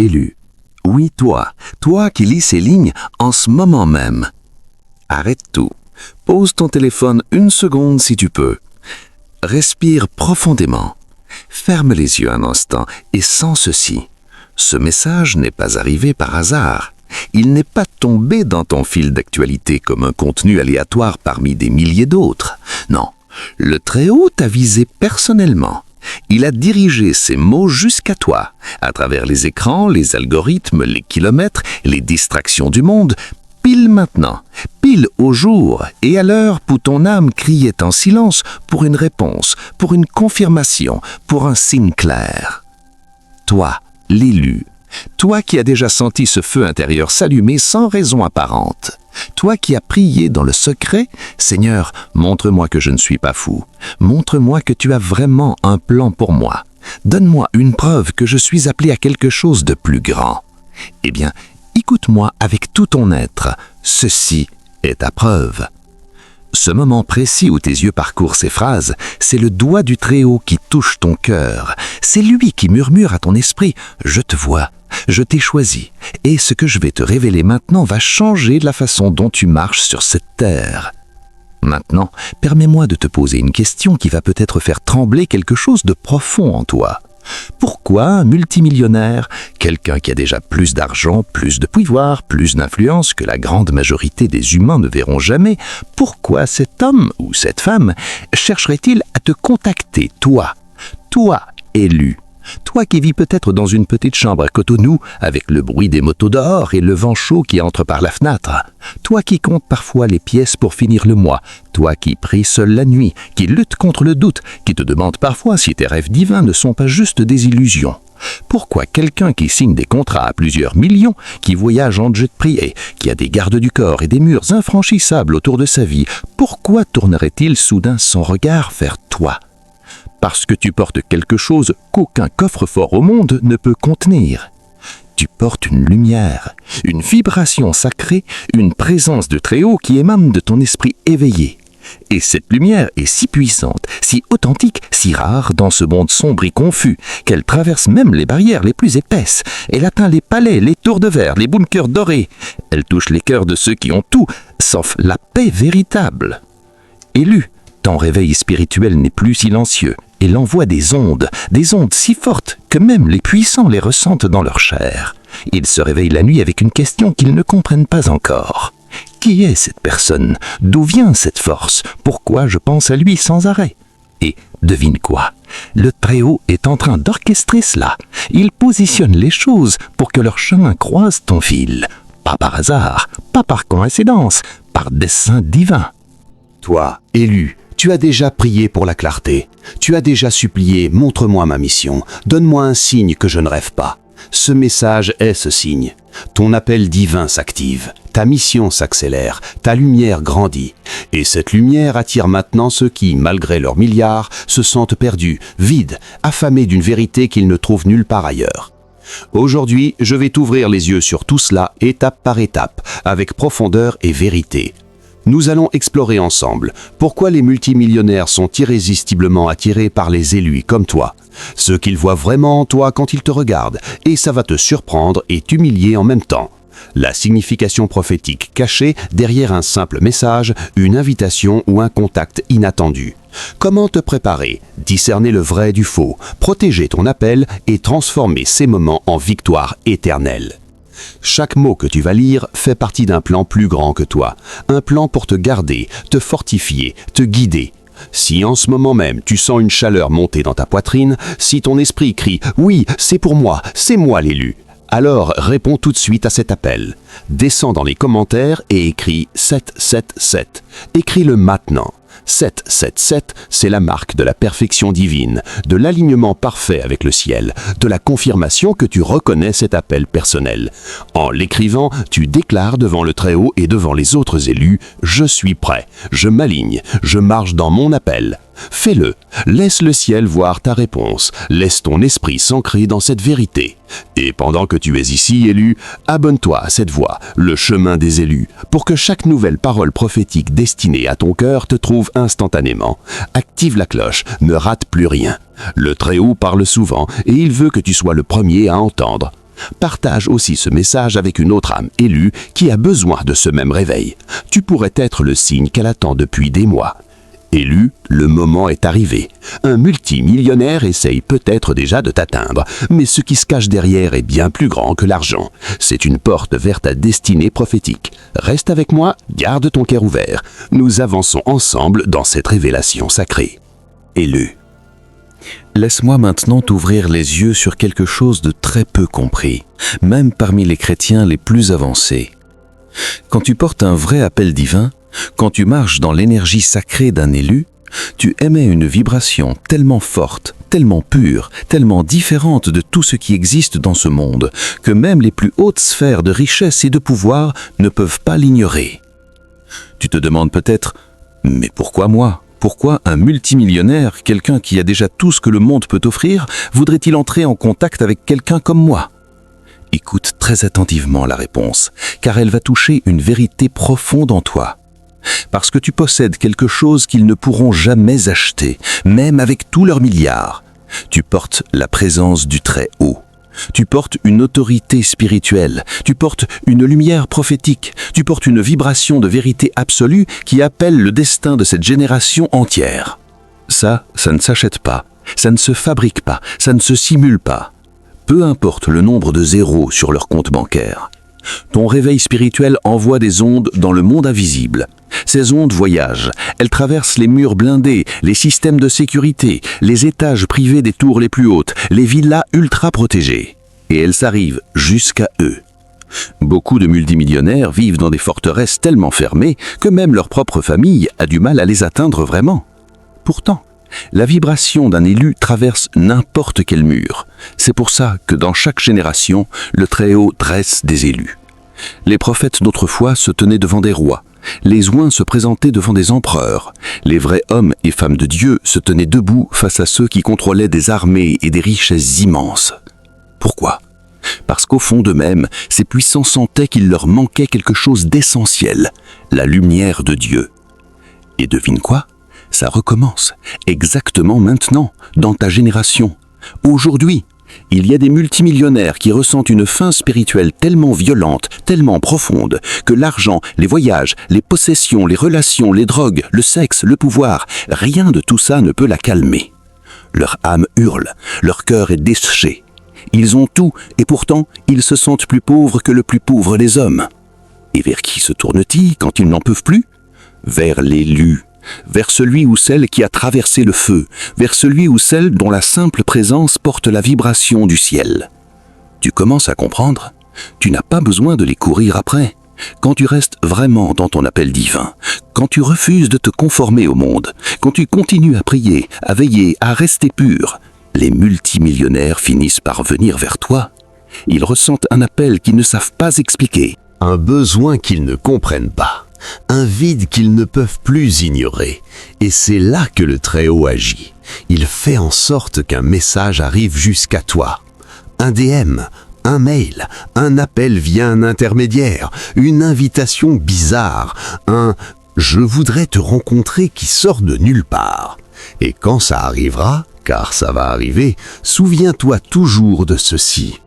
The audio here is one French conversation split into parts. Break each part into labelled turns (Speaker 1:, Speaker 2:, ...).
Speaker 1: élu. Oui, toi qui lis ces lignes en ce moment même. Arrête tout. Pose ton téléphone 1 seconde si tu peux. Respire profondément. Ferme les yeux un instant et sens ceci. Ce message n'est pas arrivé par hasard. Il n'est pas tombé dans ton fil d'actualité comme un contenu aléatoire parmi des milliers d'autres. Non, le Très-Haut t'a visé personnellement. Il a dirigé ses mots jusqu'à toi, à travers les écrans, les algorithmes, les kilomètres, les distractions du monde, pile maintenant, pile au jour et à l'heure où ton âme criait en silence pour une réponse, pour une confirmation, pour un signe clair. Toi, l'élu, toi qui as déjà senti ce feu intérieur s'allumer sans raison apparente, toi qui as prié dans le secret, Seigneur, montre-moi que je ne suis pas fou, montre-moi que tu as vraiment un plan pour moi, donne-moi une preuve que je suis appelé à quelque chose de plus grand. Eh bien, écoute-moi avec tout ton être, ceci est ta preuve. Ce moment précis où tes yeux parcourent ces phrases, c'est le doigt du Très-Haut qui touche ton cœur. C'est lui qui murmure à ton esprit « Je te vois, je t'ai choisi, et ce que je vais te révéler maintenant va changer la façon dont tu marches sur cette terre. » Maintenant, permets-moi de te poser une question qui va peut-être faire trembler quelque chose de profond en toi. Pourquoi un multimillionnaire, quelqu'un qui a déjà plus d'argent, plus de pouvoir, plus d'influence que la grande majorité des humains ne verront jamais, pourquoi cet homme ou cette femme chercherait-il à te contacter, toi élu, toi qui vis peut-être dans une petite chambre à Cotonou avec le bruit des motos dehors et le vent chaud qui entre par la fenêtre, toi qui comptes parfois les pièces pour finir le mois, toi qui pries seul la nuit, qui lutte contre le doute, qui te demande parfois si tes rêves divins ne sont pas juste des illusions. Pourquoi quelqu'un qui signe des contrats à plusieurs millions, qui voyage en jet privé, qui a des gardes du corps et des murs infranchissables autour de sa vie, pourquoi tournerait-il soudain son regard vers toi ? Parce que tu portes quelque chose qu'aucun coffre-fort au monde ne peut contenir. Tu portes une lumière, une vibration sacrée, une présence de Très-Haut qui émane de ton esprit éveillé. Et cette lumière est si puissante, si authentique, si rare dans ce monde sombre et confus, qu'elle traverse même les barrières les plus épaisses. Elle atteint les palais, les tours de verre, les bunkers dorés. Elle touche les cœurs de ceux qui ont tout, sauf la paix véritable. Élu, ton réveil spirituel n'est plus silencieux. Il envoie des ondes si fortes que même les puissants les ressentent dans leur chair. Ils se réveillent la nuit avec une question qu'ils ne comprennent pas encore. Qui est cette personne? D'où vient cette force? Pourquoi je pense à lui sans arrêt? Et devine quoi? Le Très-Haut est en train d'orchestrer cela. Il positionne les choses pour que leur chemin croise ton fil. Pas par hasard, pas par coïncidence, par dessein divin.
Speaker 2: Toi, élu, tu as déjà prié pour la clarté. Tu as déjà supplié « Montre-moi ma mission, donne-moi un signe que je ne rêve pas ». Ce message est ce signe. Ton appel divin s'active, ta mission s'accélère, ta lumière grandit. Et cette lumière attire maintenant ceux qui, malgré leurs milliards, se sentent perdus, vides, affamés d'une vérité qu'ils ne trouvent nulle part ailleurs. Aujourd'hui, je vais t'ouvrir les yeux sur tout cela, étape par étape, avec profondeur et vérité. Nous allons explorer ensemble pourquoi les multimillionnaires sont irrésistiblement attirés par les élus comme toi, ce qu'ils voient vraiment en toi quand ils te regardent, et ça va te surprendre et t'humilier en même temps. La signification prophétique cachée derrière un simple message, une invitation ou un contact inattendu. Comment te préparer, discerner le vrai du faux, protéger ton appel et transformer ces moments en victoire éternelle. Chaque mot que tu vas lire fait partie d'un plan plus grand que toi, un plan pour te garder, te fortifier, te guider. Si en ce moment même tu sens une chaleur monter dans ta poitrine, si ton esprit crie « Oui, c'est pour moi, c'est moi l'élu », alors réponds tout de suite à cet appel. Descends dans les commentaires et écris 777. Écris-le maintenant. 777, c'est la marque de la perfection divine, de l'alignement parfait avec le ciel, de la confirmation que tu reconnais cet appel personnel. En l'écrivant, tu déclares devant le Très-Haut et devant les autres élus « Je suis prêt, je m'aligne, je marche dans mon appel ». Fais-le, laisse le ciel voir ta réponse, laisse ton esprit s'ancrer dans cette vérité. Et pendant que tu es ici, élu, abonne-toi à cette voix, le chemin des élus, pour que chaque nouvelle parole prophétique destinée à ton cœur te trouve instantanément. Active la cloche, ne rate plus rien. Le Très-Haut parle souvent et il veut que tu sois le premier à entendre. Partage aussi ce message avec une autre âme élue qui a besoin de ce même réveil. Tu pourrais être le signe qu'elle attend depuis des mois. Élu, le moment est arrivé. Un multimillionnaire essaye peut-être déjà de t'atteindre, mais ce qui se cache derrière est bien plus grand que l'argent. C'est une porte vers ta destinée prophétique. Reste avec moi, garde ton cœur ouvert. Nous avançons ensemble dans cette révélation sacrée. Élu.
Speaker 1: Laisse-moi maintenant t'ouvrir les yeux sur quelque chose de très peu compris, même parmi les chrétiens les plus avancés. Quand tu portes un vrai appel divin, quand tu marches dans l'énergie sacrée d'un élu, tu émets une vibration tellement forte, tellement pure, tellement différente de tout ce qui existe dans ce monde, que même les plus hautes sphères de richesse et de pouvoir ne peuvent pas l'ignorer. Tu te demandes peut-être, mais pourquoi moi ? Pourquoi un multimillionnaire, quelqu'un qui a déjà tout ce que le monde peut offrir, voudrait-il entrer en contact avec quelqu'un comme moi ? Écoute très attentivement la réponse, car elle va toucher une vérité profonde en toi. Parce que tu possèdes quelque chose qu'ils ne pourront jamais acheter, même avec tous leurs milliards. Tu portes la présence du Très-Haut. Tu portes une autorité spirituelle, tu portes une lumière prophétique, tu portes une vibration de vérité absolue qui appelle le destin de cette génération entière. Ça ne s'achète pas, ça ne se fabrique pas, ça ne se simule pas. Peu importe le nombre de zéros sur leur compte bancaire. Ton réveil spirituel envoie des ondes dans le monde invisible. Ces ondes voyagent, elles traversent les murs blindés, les systèmes de sécurité, les étages privés des tours les plus hautes, les villas ultra protégées. Et elles arrivent jusqu'à eux. Beaucoup de multimillionnaires vivent dans des forteresses tellement fermées que même leur propre famille a du mal à les atteindre vraiment. Pourtant, la vibration d'un élu traverse n'importe quel mur. C'est pour ça que dans chaque génération, le Très-Haut dresse des élus. Les prophètes d'autrefois se tenaient devant des rois. Les oints se présentaient devant des empereurs. Les vrais hommes et femmes de Dieu se tenaient debout face à ceux qui contrôlaient des armées et des richesses immenses. Pourquoi ? Parce qu'au fond d'eux-mêmes, ces puissants sentaient qu'il leur manquait quelque chose d'essentiel, la lumière de Dieu. Et devine quoi ? Ça recommence, exactement maintenant, dans ta génération. Aujourd'hui, il y a des multimillionnaires qui ressentent une faim spirituelle tellement violente, tellement profonde, que l'argent, les voyages, les possessions, les relations, les drogues, le sexe, le pouvoir, rien de tout ça ne peut la calmer. Leur âme hurle, leur cœur est desséché. Ils ont tout, et pourtant, ils se sentent plus pauvres que le plus pauvre des hommes. Et vers qui se tournent-ils quand ils n'en peuvent plus ? Vers l'élu. Vers celui ou celle qui a traversé le feu, vers celui ou celle dont la simple présence porte la vibration du ciel. Tu commences à comprendre ? Tu n'as pas besoin de les courir après. Quand tu restes vraiment dans ton appel divin, quand tu refuses de te conformer au monde, quand tu continues à prier, à veiller, à rester pur, les multimillionnaires finissent par venir vers toi. Ils ressentent un appel qu'ils ne savent pas expliquer.
Speaker 2: Un besoin qu'ils ne comprennent pas. Un vide qu'ils ne peuvent plus ignorer. Et c'est là que le Très-Haut agit. Il fait en sorte qu'un message arrive jusqu'à toi. Un DM, un mail, un appel via un intermédiaire, une invitation bizarre, un « je voudrais te rencontrer » qui sort de nulle part. Et quand ça arrivera, car ça va arriver, souviens-toi toujours de ceci.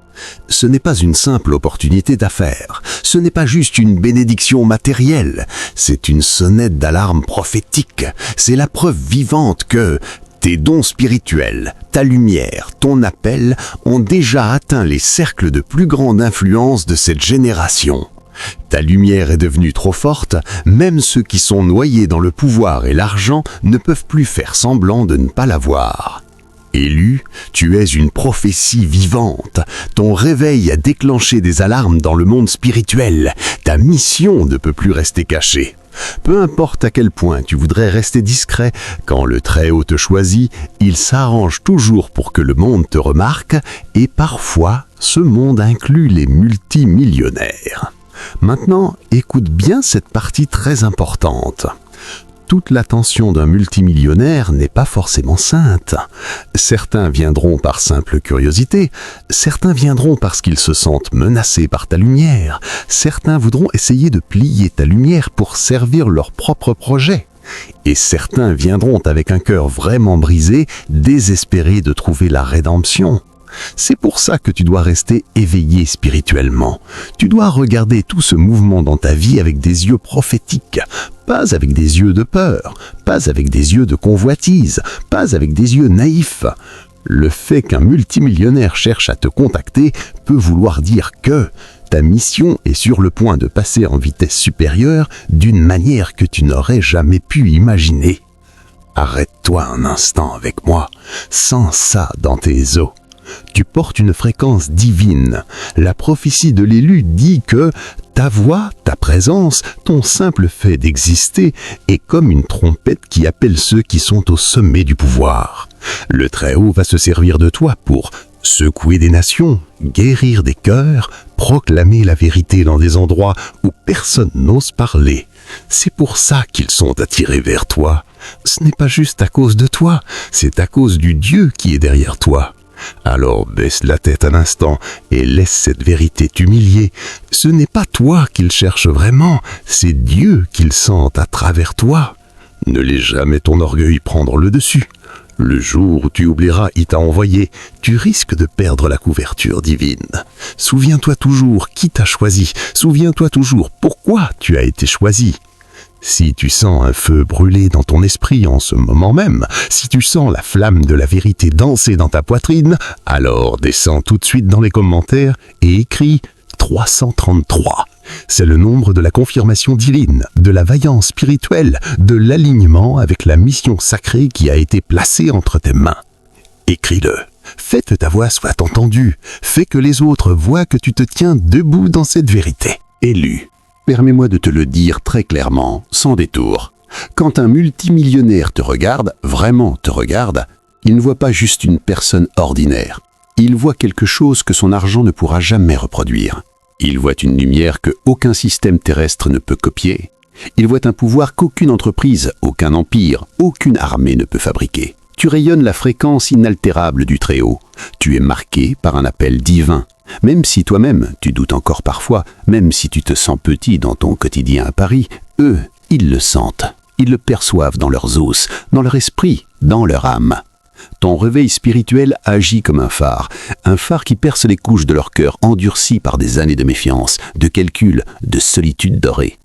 Speaker 2: Ce n'est pas une simple opportunité d'affaires, ce n'est pas juste une bénédiction matérielle, c'est une sonnette d'alarme prophétique, c'est la preuve vivante que tes dons spirituels, ta lumière, ton appel ont déjà atteint les cercles de plus grande influence de cette génération. Ta lumière est devenue trop forte, même ceux qui sont noyés dans le pouvoir et l'argent ne peuvent plus faire semblant de ne pas la voir. Élu, tu es une prophétie vivante. Ton réveil a déclenché des alarmes dans le monde spirituel. Ta mission ne peut plus rester cachée. Peu importe à quel point tu voudrais rester discret, quand le Très-Haut te choisit, il s'arrange toujours pour que le monde te remarque, et parfois, ce monde inclut les multimillionnaires. Maintenant, écoute bien cette partie très importante. Toute l'attention d'un multimillionnaire n'est pas forcément sainte. Certains viendront par simple curiosité, certains viendront parce qu'ils se sentent menacés par ta lumière, certains voudront essayer de plier ta lumière pour servir leur propre projet. Et certains viendront avec un cœur vraiment brisé, désespérés de trouver la rédemption. C'est pour ça que tu dois rester éveillé spirituellement. Tu dois regarder tout ce mouvement dans ta vie avec des yeux prophétiques, pas avec des yeux de peur, pas avec des yeux de convoitise, pas avec des yeux naïfs. Le fait qu'un multimillionnaire cherche à te contacter peut vouloir dire que ta mission est sur le point de passer en vitesse supérieure d'une manière que tu n'aurais jamais pu imaginer. Arrête-toi un instant avec moi, sens ça dans tes os. Tu portes une fréquence divine. La prophétie de l'élu dit que ta voix, ta présence, ton simple fait d'exister est comme une trompette qui appelle ceux qui sont au sommet du pouvoir. Le Très-Haut va se servir de toi pour secouer des nations, guérir des cœurs, proclamer la vérité dans des endroits où personne n'ose parler. C'est pour ça qu'ils sont attirés vers toi. Ce n'est pas juste à cause de toi, c'est à cause du Dieu qui est derrière toi. Alors baisse la tête un instant et laisse cette vérité t'humilier. Ce n'est pas toi qu'ils cherchent vraiment, c'est Dieu qu'ils sentent à travers toi. Ne laisse jamais ton orgueil prendre le dessus. Le jour où tu oublieras il t'a envoyé, tu risques de perdre la couverture divine. Souviens-toi toujours qui t'a choisi, souviens-toi toujours pourquoi tu as été choisi. Si tu sens un feu brûler dans ton esprit en ce moment même, si tu sens la flamme de la vérité danser dans ta poitrine, alors descends tout de suite dans les commentaires et écris 333. C'est le nombre de la confirmation divine, de la vaillance spirituelle, de l'alignement avec la mission sacrée qui a été placée entre tes mains. Écris-le. Fais que ta voix soit entendue. Fais que les autres voient que tu te tiens debout dans cette vérité. Élu. Permets-moi de te le dire très clairement, sans détour. Quand un multimillionnaire te regarde, vraiment te regarde, il ne voit pas juste une personne ordinaire. Il voit quelque chose que son argent ne pourra jamais reproduire. Il voit une lumière que aucun système terrestre ne peut copier. Il voit un pouvoir qu'aucune entreprise, aucun empire, aucune armée ne peut fabriquer. Tu rayonnes la fréquence inaltérable du Très-Haut. Tu es marqué par un appel divin. Même si toi-même, tu doutes encore parfois, même si tu te sens petit dans ton quotidien à Paris, eux, ils le sentent. Ils le perçoivent dans leurs os, dans leur esprit, dans leur âme. Ton réveil spirituel agit comme un phare qui perce les couches de leur cœur endurcies par des années de méfiance, de calcul, de solitude dorée.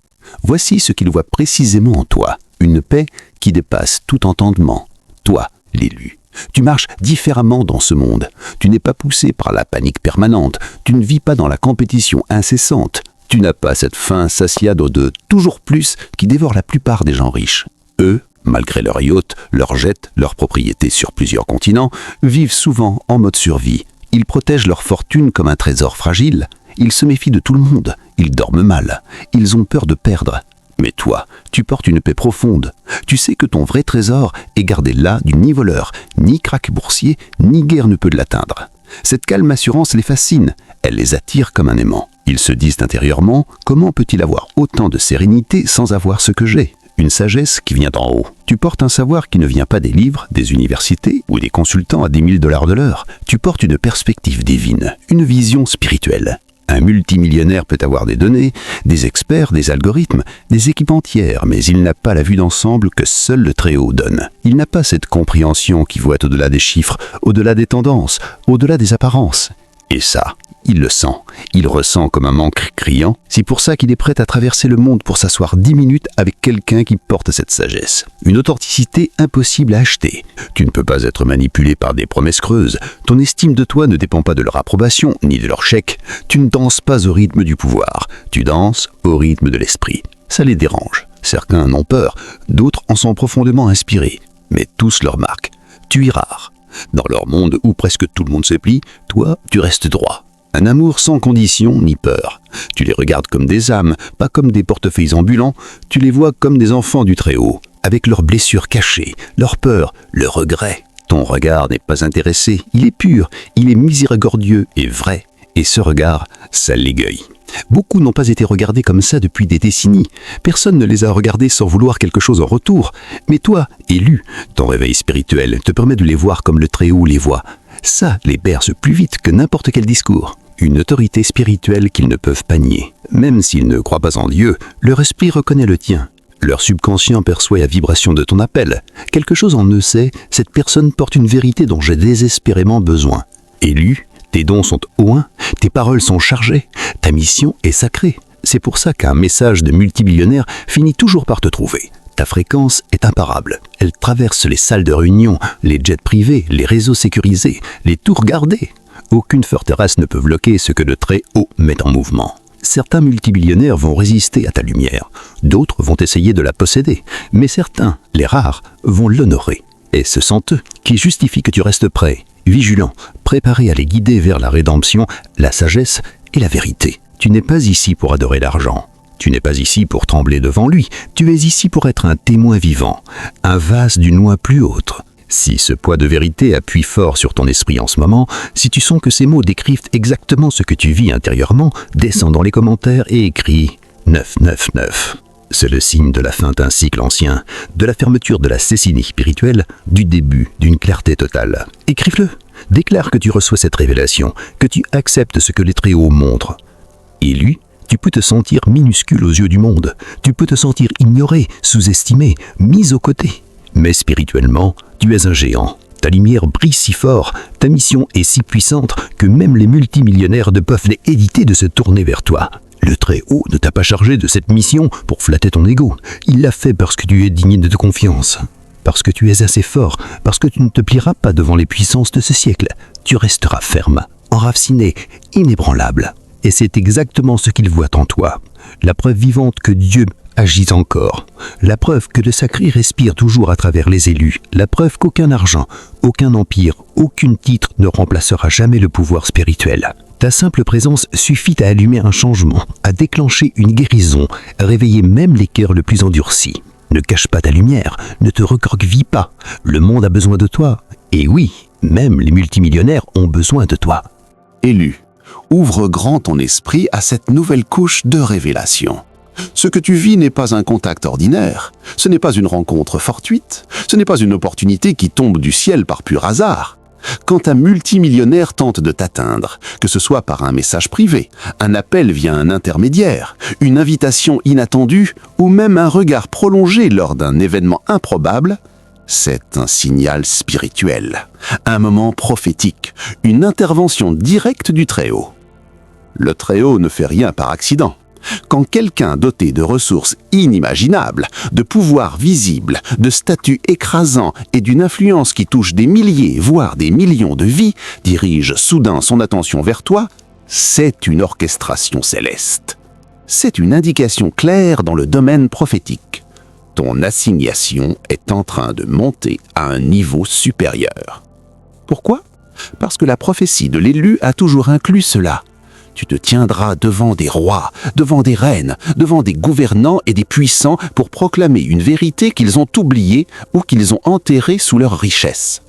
Speaker 2: Voici ce qu'ils voient précisément en toi, une paix qui dépasse tout entendement. Toi, l'élu. Tu marches différemment dans ce monde. Tu n'es pas poussé par la panique permanente. Tu ne vis pas dans la compétition incessante. Tu n'as pas cette faim insatiable de toujours plus qui dévore la plupart des gens riches. Eux, malgré leur yacht, leur jet, leurs propriétés sur plusieurs continents, vivent souvent en mode survie. Ils protègent leur fortune comme un trésor fragile. Ils se méfient de tout le monde. Ils dorment mal. Ils ont peur de perdre. Mais toi, tu portes une paix profonde. Tu sais que ton vrai trésor est gardé là du ni voleur, ni crack boursier, ni guerre ne peut l'atteindre. Cette calme assurance les fascine. Elle les attire comme un aimant. Ils se disent intérieurement, comment peut-il avoir autant de sérénité sans avoir ce que j'ai ? Une sagesse qui vient d'en haut. Tu portes un savoir qui ne vient pas des livres, des universités ou des consultants à 10 000 $ de l'heure. Tu portes une perspective divine, une vision spirituelle. Un multimillionnaire peut avoir des données, des experts, des algorithmes, des équipes entières, mais il n'a pas la vue d'ensemble que seul le Très-Haut donne. Il n'a pas cette compréhension qui voit au-delà des chiffres, au-delà des tendances, au-delà des apparences. Et ça, il le sent. Il ressent comme un manque criant. C'est pour ça qu'il est prêt à traverser le monde pour s'asseoir 10 minutes avec quelqu'un qui porte cette sagesse. Une authenticité impossible à acheter. Tu ne peux pas être manipulé par des promesses creuses. Ton estime de toi ne dépend pas de leur approbation, ni de leur chèque. Tu ne danses pas au rythme du pouvoir. Tu danses au rythme de l'esprit. Ça les dérange. Certains en ont peur, d'autres en sont profondément inspirés. Mais tous leur marquent. Tu es rare. Dans leur monde où presque tout le monde se plie, toi, tu restes droit. Un amour sans condition ni peur. Tu les regardes comme des âmes, pas comme des portefeuilles ambulants. Tu les vois comme des enfants du Très-Haut, avec leurs blessures cachées, leurs peurs, le regret. Ton regard n'est pas intéressé, il est pur, il est miséricordieux et vrai. Et ce regard, ça l'égueille. Beaucoup n'ont pas été regardés comme ça depuis des décennies. Personne ne les a regardés sans vouloir quelque chose en retour. Mais toi, élu, ton réveil spirituel te permet de les voir comme le Très-Haut les voit. Ça les berce plus vite que n'importe quel discours. Une autorité spirituelle qu'ils ne peuvent pas nier. Même s'ils ne croient pas en Dieu, leur esprit reconnaît le tien. Leur subconscient perçoit la vibration de ton appel. Quelque chose en eux sait, cette personne porte une vérité dont j'ai désespérément besoin. Élu, tes dons sont au 1, tes paroles sont chargées, ta mission est sacrée. C'est pour ça qu'un message de multimillionnaire finit toujours par te trouver. Ta fréquence est imparable. Elle traverse les salles de réunion, les jets privés, les réseaux sécurisés, les tours gardées. Aucune forteresse ne peut bloquer ce que le Très-Haut met en mouvement. Certains multimillionnaires vont résister à ta lumière, d'autres vont essayer de la posséder, mais certains, les rares, vont l'honorer. Et ce sont eux qui justifient que tu restes prêt, vigilant, préparé à les guider vers la rédemption, la sagesse et la vérité. Tu n'es pas ici pour adorer l'argent. Tu n'es pas ici pour trembler devant lui. Tu es ici pour être un témoin vivant, un vase d'une loi plus haute. Si ce poids de vérité appuie fort sur ton esprit en ce moment, si tu sens que ces mots décrivent exactement ce que tu vis intérieurement, descends dans les commentaires et écris 999. C'est le signe de la fin d'un cycle ancien, de la fermeture de la cécinie spirituelle, du début d'une clarté totale. Écrive-le. Déclare que tu reçois cette révélation, que tu acceptes ce que les Très-Hauts montrent. Et lui, tu peux te sentir minuscule aux yeux du monde. Tu peux te sentir ignoré, sous-estimé, mis aux côtés. Mais spirituellement, tu es un géant. Ta lumière brille si fort, ta mission est si puissante que même les multimillionnaires ne peuvent éviter de se tourner vers toi. Le Très-Haut ne t'a pas chargé de cette mission pour flatter ton ego. Il l'a fait parce que tu es digne de confiance. Parce que tu es assez fort, parce que tu ne te plieras pas devant les puissances de ce siècle. Tu resteras ferme, enraciné, inébranlable. Et c'est exactement ce qu'il voit en toi. La preuve vivante que Dieu agit encore. La preuve que le sacré respire toujours à travers les élus. La preuve qu'aucun argent, aucun empire, aucun titre ne remplacera jamais le pouvoir spirituel. Ta simple présence suffit à allumer un changement, à déclencher une guérison, à réveiller même les cœurs les plus endurcis. Ne cache pas ta lumière, ne te recroqueville pas. Le monde a besoin de toi. Et oui, même les multimillionnaires ont besoin de toi.
Speaker 3: Élu, ouvre grand ton esprit à cette nouvelle couche de révélation. Ce que tu vis n'est pas un contact ordinaire, ce n'est pas une rencontre fortuite, ce n'est pas une opportunité qui tombe du ciel par pur hasard. Quand un multimillionnaire tente de t'atteindre, que ce soit par un message privé, un appel via un intermédiaire, une invitation inattendue ou même un regard prolongé lors d'un événement improbable, c'est un signal spirituel, un moment prophétique, une intervention directe du Très-Haut. Le Très-Haut ne fait rien par accident. Quand quelqu'un doté de ressources inimaginables, de pouvoirs visibles, de statuts écrasants et d'une influence qui touche des milliers, voire des millions de vies, dirige soudain son attention vers toi, c'est une orchestration céleste. C'est une indication claire dans le domaine prophétique. Ton assignation est en train de monter à un niveau supérieur. Pourquoi ? Parce que la prophétie de l'élu a toujours inclus cela. Tu te tiendras devant des rois, devant des reines, devant des gouvernants et des puissants pour proclamer une vérité qu'ils ont oubliée ou qu'ils ont enterrée sous leur richesse.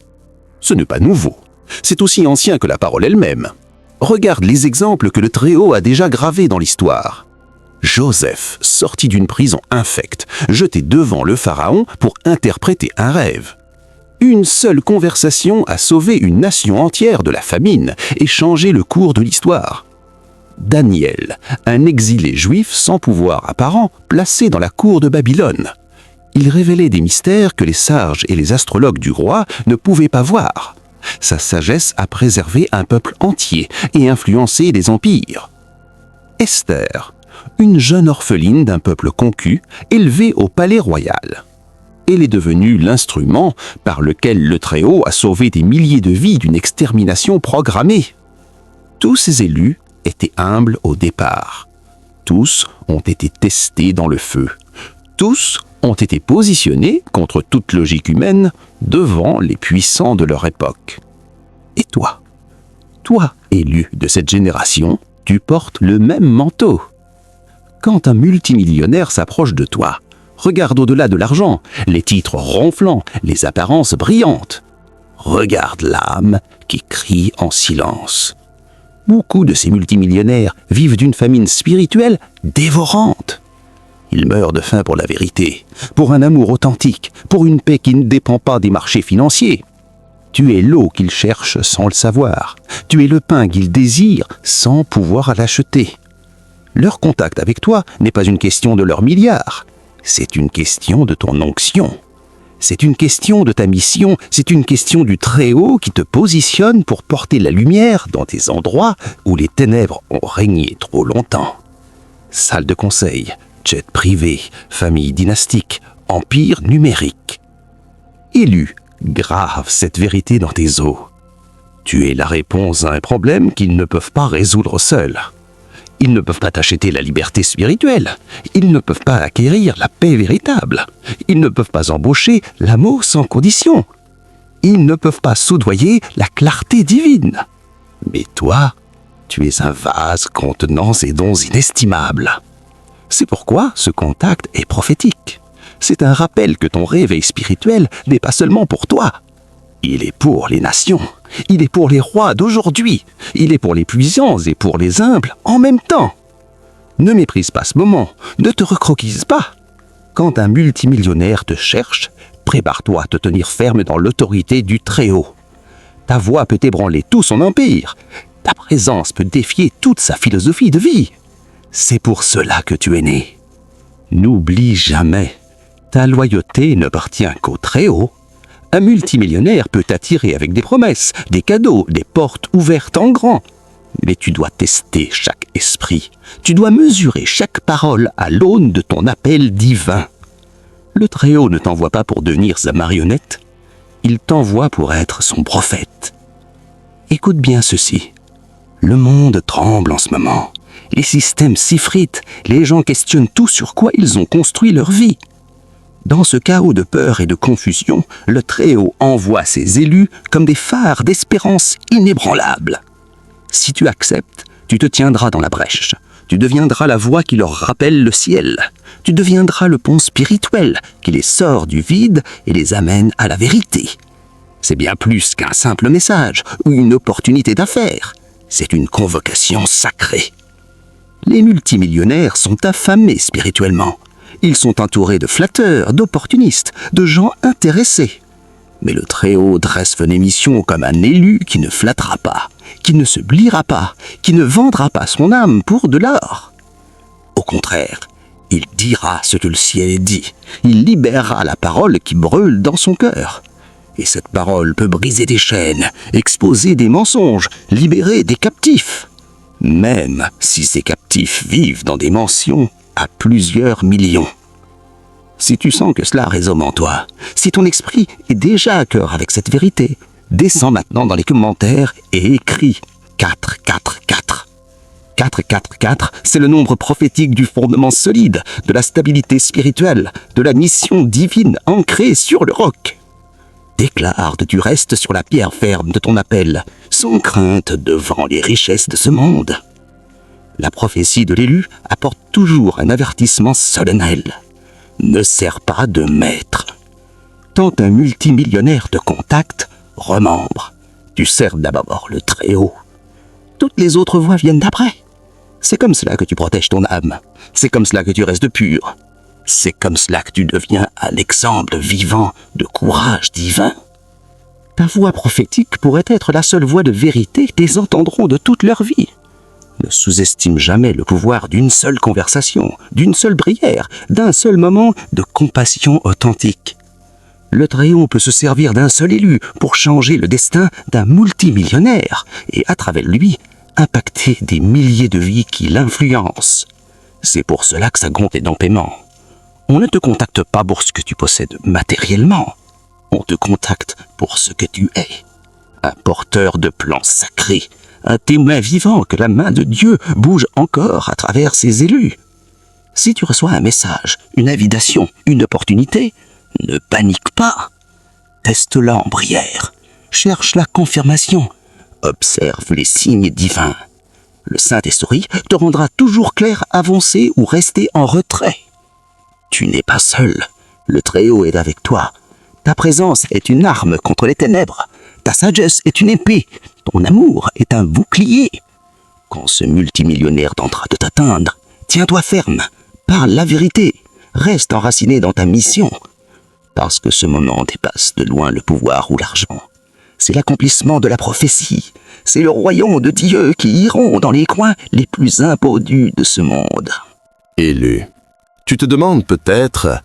Speaker 3: Ce n'est pas nouveau. C'est aussi ancien que la parole elle-même. Regarde les exemples que le Très-Haut a déjà gravés dans l'histoire. Joseph, sorti d'une prison infecte, jeté devant le pharaon pour interpréter un rêve. Une seule conversation a sauvé une nation entière de la famine et changé le cours de l'histoire. Daniel, un exilé juif sans pouvoir apparent, placé dans la cour de Babylone. Il révélait des mystères que les sages et les astrologues du roi ne pouvaient pas voir. Sa sagesse a préservé un peuple entier et influencé des empires. Esther, une jeune orpheline d'un peuple conquis, élevée au palais royal. Elle est devenue l'instrument par lequel le Très-Haut a sauvé des milliers de vies d'une extermination programmée. Tous ces élus étaient humbles au départ. Tous ont été testés dans le feu. Tous ont été positionnés, contre toute logique humaine, devant les puissants de leur époque. Et toi, élu de cette génération, tu portes le même manteau. Quand un multimillionnaire s'approche de toi, regarde au-delà de l'argent, les titres ronflants, les apparences brillantes. Regarde l'âme qui crie en silence. Beaucoup de ces multimillionnaires vivent d'une famine spirituelle dévorante. Ils meurent de faim pour la vérité, pour un amour authentique, pour une paix qui ne dépend pas des marchés financiers. Tu es l'eau qu'ils cherchent sans le savoir. Tu es le pain qu'ils désirent sans pouvoir l'acheter. Leur contact avec toi n'est pas une question de leurs milliards, c'est une question de ton onction.
Speaker 2: C'est une question de ta mission, c'est une question du Très-Haut qui te positionne pour porter la lumière dans des endroits où les ténèbres ont régné trop longtemps. Salle de conseil, jet privé, famille dynastique, empire numérique. Élu, grave cette vérité dans tes os. Tu es la réponse à un problème qu'ils ne peuvent pas résoudre seuls. Ils ne peuvent pas t'acheter la liberté spirituelle. Ils ne peuvent pas acquérir la paix véritable. Ils ne peuvent pas embaucher l'amour sans condition. Ils ne peuvent pas soudoyer la clarté divine. Mais toi, tu es un vase contenant ces dons inestimables. C'est pourquoi ce contact est prophétique. C'est un rappel que ton réveil spirituel n'est pas seulement pour toi. Il est pour les nations. Il est pour les rois d'aujourd'hui. Il est pour les puissants et pour les humbles en même temps. Ne méprise pas ce moment. Ne te recroquise pas. Quand un multimillionnaire te cherche, prépare-toi à te tenir ferme dans l'autorité du Très-Haut. Ta voix peut ébranler tout son empire. Ta présence peut défier toute sa philosophie de vie. C'est pour cela que tu es né. N'oublie jamais, ta loyauté n'appartient qu'au Très-Haut. Un multimillionnaire peut t'attirer avec des promesses, des cadeaux, des portes ouvertes en grand. Mais tu dois tester chaque esprit. Tu dois mesurer chaque parole à l'aune de ton appel divin. Le Très-Haut ne t'envoie pas pour devenir sa marionnette. Il t'envoie pour être son prophète. Écoute bien ceci. Le monde tremble en ce moment. Les systèmes s'effritent. Les gens questionnent tout sur quoi ils ont construit leur vie. Dans ce chaos de peur et de confusion, le Très-Haut envoie ses élus comme des phares d'espérance inébranlables. Si tu acceptes, tu te tiendras dans la brèche. Tu deviendras la voix qui leur rappelle le ciel. Tu deviendras le pont spirituel qui les sort du vide et les amène à la vérité. C'est bien plus qu'un simple message ou une opportunité d'affaires. C'est une convocation sacrée. Les multimillionnaires sont affamés spirituellement. Ils sont entourés de flatteurs, d'opportunistes, de gens intéressés. Mais le Très-Haut dresse une émission comme un élu qui ne flattera pas, qui ne se bliera pas, qui ne vendra pas son âme pour de l'or. Au contraire, il dira ce que le ciel dit. Il libérera la parole qui brûle dans son cœur. Et cette parole peut briser des chaînes, exposer des mensonges, libérer des captifs. Même si ces captifs vivent dans des mansions à plusieurs millions. Si tu sens que cela résonne en toi, si ton esprit est déjà à cœur avec cette vérité, descends maintenant dans les commentaires et écris 444. 444, c'est le nombre prophétique du fondement solide, de la stabilité spirituelle, de la mission divine ancrée sur le roc. Déclare que tu restes sur la pierre ferme de ton appel, sans crainte devant les richesses de ce monde. La prophétie de l'élu apporte toujours un avertissement solennel. Ne sers pas de maître. Quand un multimillionnaire te contacte, remembre, tu sers d'abord le Très-Haut. Toutes les autres voies viennent d'après. C'est comme cela que tu protèges ton âme. C'est comme cela que tu restes pur. C'est comme cela que tu deviens un exemple vivant de courage divin. Ta voix prophétique pourrait être la seule voix de vérité qu'ils entendront de toute leur vie. Ne sous-estime jamais le pouvoir d'une seule conversation, d'une seule prière, d'un seul moment de compassion authentique. Le Très-Haut peut se servir d'un seul élu pour changer le destin d'un multimillionnaire et, à travers lui, impacter des milliers de vies qui l'influencent. C'est pour cela que ça compte est en paiement. On ne te contacte pas pour ce que tu possèdes matériellement. On te contacte pour ce que tu es. Un porteur de plans sacrés, un témoin vivant que la main de Dieu bouge encore à travers ses élus. Si tu reçois un message, une invitation, une opportunité, ne panique pas. Teste-la en prière. Cherche la confirmation. Observe les signes divins. Le Saint-Esprit te rendra toujours clair avancer ou rester en retrait. Tu n'es pas seul. Le Très-Haut est avec toi. Ta présence est une arme contre les ténèbres. Ta sagesse est une épée. Ton amour est un bouclier. Quand ce multimillionnaire tentera de t'atteindre, tiens-toi ferme. Parle la vérité. Reste enraciné dans ta mission. Parce que ce moment dépasse de loin le pouvoir ou l'argent. C'est l'accomplissement de la prophétie. C'est le royaume de Dieu qui iront dans les coins les plus impodus de ce monde.
Speaker 1: Élu. Tu te demandes peut-être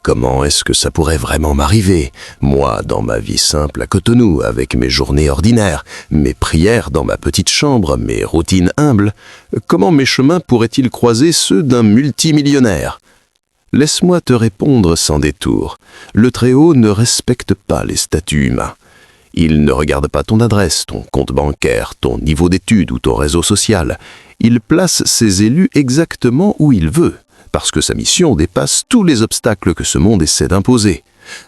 Speaker 4: Comment est-ce que ça pourrait vraiment m'arriver? Moi, dans ma vie simple à Cotonou, avec mes journées ordinaires, mes prières dans ma petite chambre, mes routines humbles, comment mes chemins pourraient-ils croiser ceux d'un multimillionnaire? Laisse-moi te répondre sans détour. Le Très-Haut ne respecte pas les statuts humains. Il ne regarde pas ton adresse, ton compte bancaire, ton niveau d'études ou ton réseau social. Il place ses élus exactement où il veut, parce que sa mission dépasse tous les obstacles que ce monde essaie d'imposer.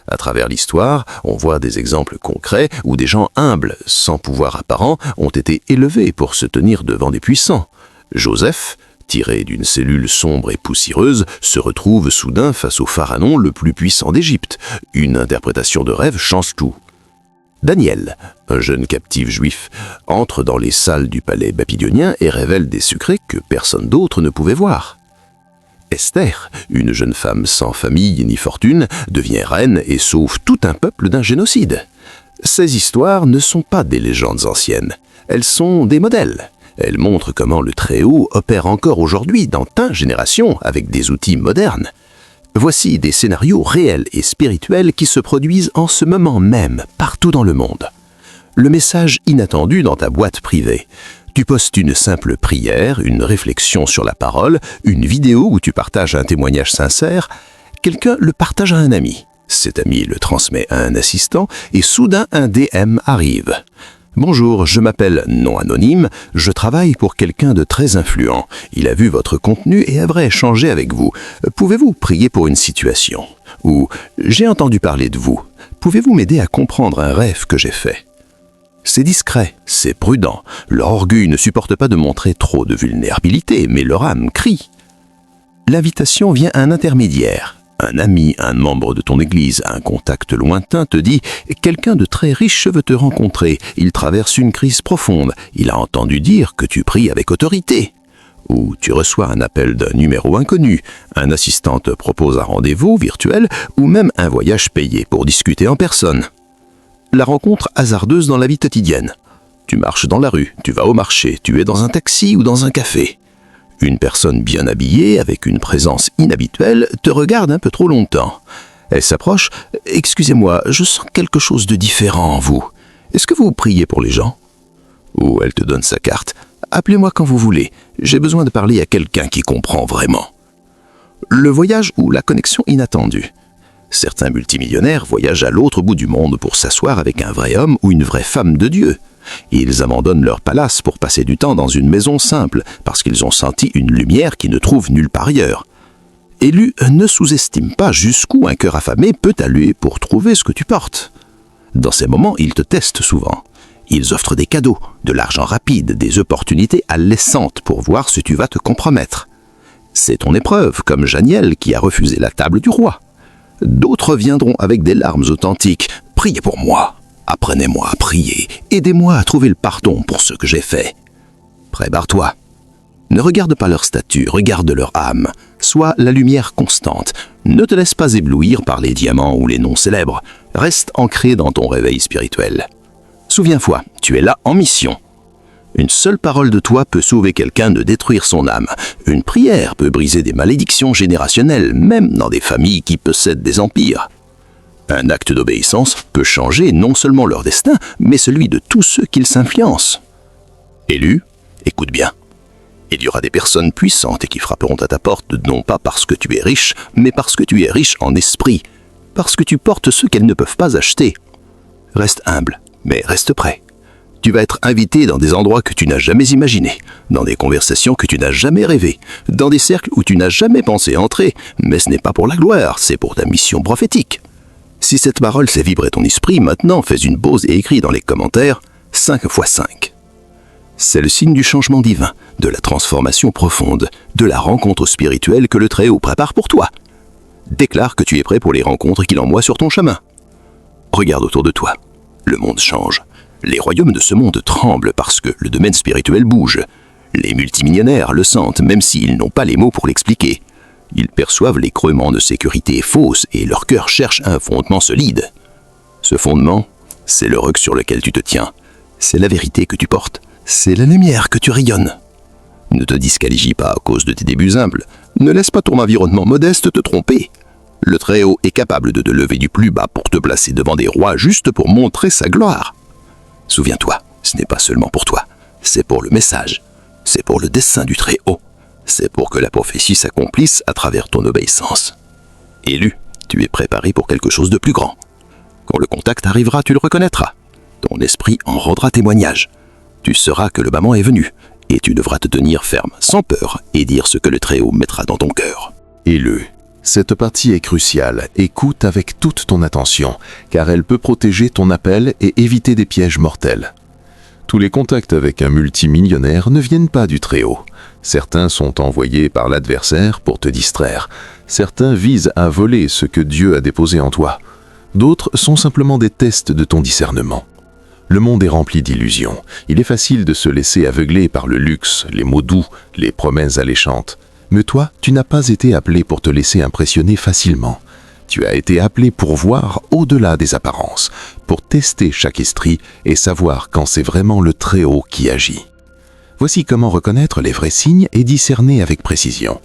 Speaker 4: À travers l'histoire, on voit des exemples concrets où des gens humbles, sans pouvoir apparent, ont été élevés pour se tenir devant des puissants. Joseph, tiré d'une cellule sombre et poussiéreuse, se retrouve soudain face au pharaon le plus puissant d'Égypte. Une interprétation de rêve change tout. Daniel, un jeune captif juif, entre dans les salles du palais babylonien et révèle des secrets que personne d'autre ne pouvait voir. Esther, une jeune femme sans famille ni fortune, devient reine et sauve tout un peuple d'un génocide. Ces histoires ne sont pas des légendes anciennes, elles sont des modèles. Elles montrent comment le Très-Haut opère encore aujourd'hui dans ta génération avec des outils modernes. Voici des scénarios réels et spirituels qui se produisent en ce moment même, partout dans le monde. Le message inattendu dans ta boîte privée. Tu postes une simple prière, une réflexion sur la parole, une vidéo où tu partages un témoignage sincère. Quelqu'un le partage à un ami. Cet ami le transmet à un assistant et soudain un DM arrive. Bonjour, je m'appelle non anonyme, je travaille pour quelqu'un de très influent. Il a vu votre contenu et aimerait échanger avec vous. Pouvez-vous prier pour une situation? Ou j'ai entendu parler de vous. Pouvez-vous m'aider à comprendre un rêve que j'ai fait? C'est discret, c'est prudent. Leur orgueil ne supporte pas de montrer trop de vulnérabilité, mais leur âme crie. L'invitation vient à un intermédiaire. Un ami, un membre de ton église, un contact lointain te dit « Quelqu'un de très riche veut te rencontrer. Il traverse une crise profonde. Il a entendu dire que tu pries avec autorité. » Ou tu reçois un appel d'un numéro inconnu. Un assistant te propose un rendez-vous virtuel ou même un voyage payé pour discuter en personne. La rencontre hasardeuse dans la vie quotidienne. Tu marches dans la rue, tu vas au marché, tu es dans un taxi ou dans un café. Une personne bien habillée, avec une présence inhabituelle, te regarde un peu trop longtemps. Elle s'approche. « Excusez-moi, je sens quelque chose de différent en vous. Est-ce que vous priez pour les gens ?» Ou elle te donne sa carte. « Appelez-moi quand vous voulez. J'ai besoin de parler à quelqu'un qui comprend vraiment. » Le voyage ou la connexion inattendue. Certains multimillionnaires voyagent à l'autre bout du monde pour s'asseoir avec un vrai homme ou une vraie femme de Dieu. Ils abandonnent leur palace pour passer du temps dans une maison simple, parce qu'ils ont senti une lumière qu'ils ne trouvent nulle part ailleurs. Élu, ne sous-estime pas jusqu'où un cœur affamé peut aller pour trouver ce que tu portes. Dans ces moments, ils te testent souvent. Ils offrent des cadeaux, de l'argent rapide, des opportunités alléchantes pour voir si tu vas te compromettre. C'est ton épreuve, comme Janiel qui a refusé la table du roi. D'autres viendront avec des larmes authentiques. « Priez pour moi !» Apprenez-moi à prier, aidez-moi à trouver le pardon pour ce que j'ai fait. Prépare-toi. Ne regarde pas leur statut, regarde leur âme. Sois la lumière constante. Ne te laisse pas éblouir par les diamants ou les noms célèbres. Reste ancré dans ton réveil spirituel. Souviens-toi, tu es là en mission. Une seule parole de toi peut sauver quelqu'un de détruire son âme. Une prière peut briser des malédictions générationnelles, même dans des familles qui possèdent des empires. Un acte d'obéissance peut changer non seulement leur destin, mais celui de tous ceux qu'ils s'influencent. Élu, écoute bien. Il y aura des personnes puissantes et qui frapperont à ta porte non pas parce que tu es riche, mais parce que tu es riche en esprit, parce que tu portes ce qu'elles ne peuvent pas acheter. Reste humble, mais reste prêt. Tu vas être invité dans des endroits que tu n'as jamais imaginés, dans des conversations que tu n'as jamais rêvées, dans des cercles où tu n'as jamais pensé entrer, mais ce n'est pas pour la gloire, c'est pour ta mission prophétique. Si cette parole fait vibrer ton esprit, maintenant fais une pause et écris dans les commentaires 5 x 5. C'est le signe du changement divin, de la transformation profonde, de la rencontre spirituelle que le Très-Haut prépare pour toi. Déclare que tu es prêt pour les rencontres qu'il envoie sur ton chemin. Regarde autour de toi. Le monde change. Les royaumes de ce monde tremblent parce que le domaine spirituel bouge. Les multimillionnaires le sentent même s'ils n'ont pas les mots pour l'expliquer. Ils perçoivent les creusements de sécurité fausses et leur cœur cherche un fondement solide. Ce fondement, c'est le roc sur lequel tu te tiens. C'est la vérité que tu portes. C'est la lumière que tu rayonnes. Ne te disqualifie pas à cause de tes débuts humbles. Ne laisse pas ton environnement modeste te tromper.
Speaker 3: Le Très-Haut est capable de te lever du plus bas pour te placer devant des rois juste pour montrer sa gloire. Souviens-toi, ce n'est pas seulement pour toi, c'est pour le message, c'est pour le dessein du Très-Haut, c'est pour que la prophétie s'accomplisse à travers ton obéissance. Élu, tu es préparé pour quelque chose de plus grand. Quand le contact arrivera, tu le reconnaîtras. Ton esprit en rendra témoignage. Tu sauras que le moment est venu, et tu devras te tenir ferme, sans peur, et dire ce que le Très-Haut mettra dans ton cœur.
Speaker 4: Élu. Cette partie est cruciale. Écoute avec toute ton attention, car elle peut protéger ton appel et éviter des pièges mortels. Tous les contacts avec un multimillionnaire ne viennent pas du Très-Haut. Certains sont envoyés par l'adversaire pour te distraire. Certains visent à voler ce que Dieu a déposé en toi. D'autres sont simplement des tests de ton discernement. Le monde est rempli d'illusions. Il est facile de se laisser aveugler par le luxe, les mots doux, les promesses alléchantes. Mais toi, tu n'as pas été appelé pour te laisser impressionner facilement. Tu as été appelé pour voir au-delà des apparences, pour tester chaque esprit et savoir quand c'est vraiment le Très-Haut qui agit. Voici comment reconnaître les vrais signes et discerner avec précision.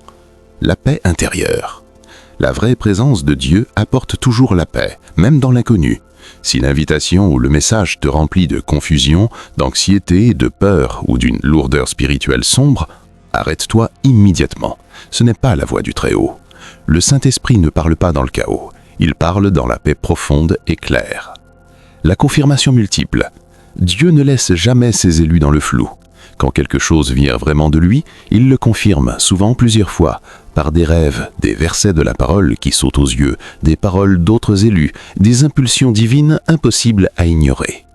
Speaker 4: La paix intérieure. La vraie présence de Dieu apporte toujours la paix, même dans l'inconnu. Si l'invitation ou le message te remplit de confusion, d'anxiété, de peur ou d'une lourdeur spirituelle sombre, arrête-toi immédiatement. Ce n'est pas la voix du Très-Haut. Le Saint-Esprit ne parle pas dans le chaos. Il parle dans la paix profonde et claire. La confirmation multiple. Dieu ne laisse jamais ses élus dans le flou. Quand quelque chose vient vraiment de lui, il le confirme, souvent plusieurs fois, par des rêves, des versets de la parole qui sautent aux yeux, des paroles d'autres élus, des impulsions divines impossibles à ignorer.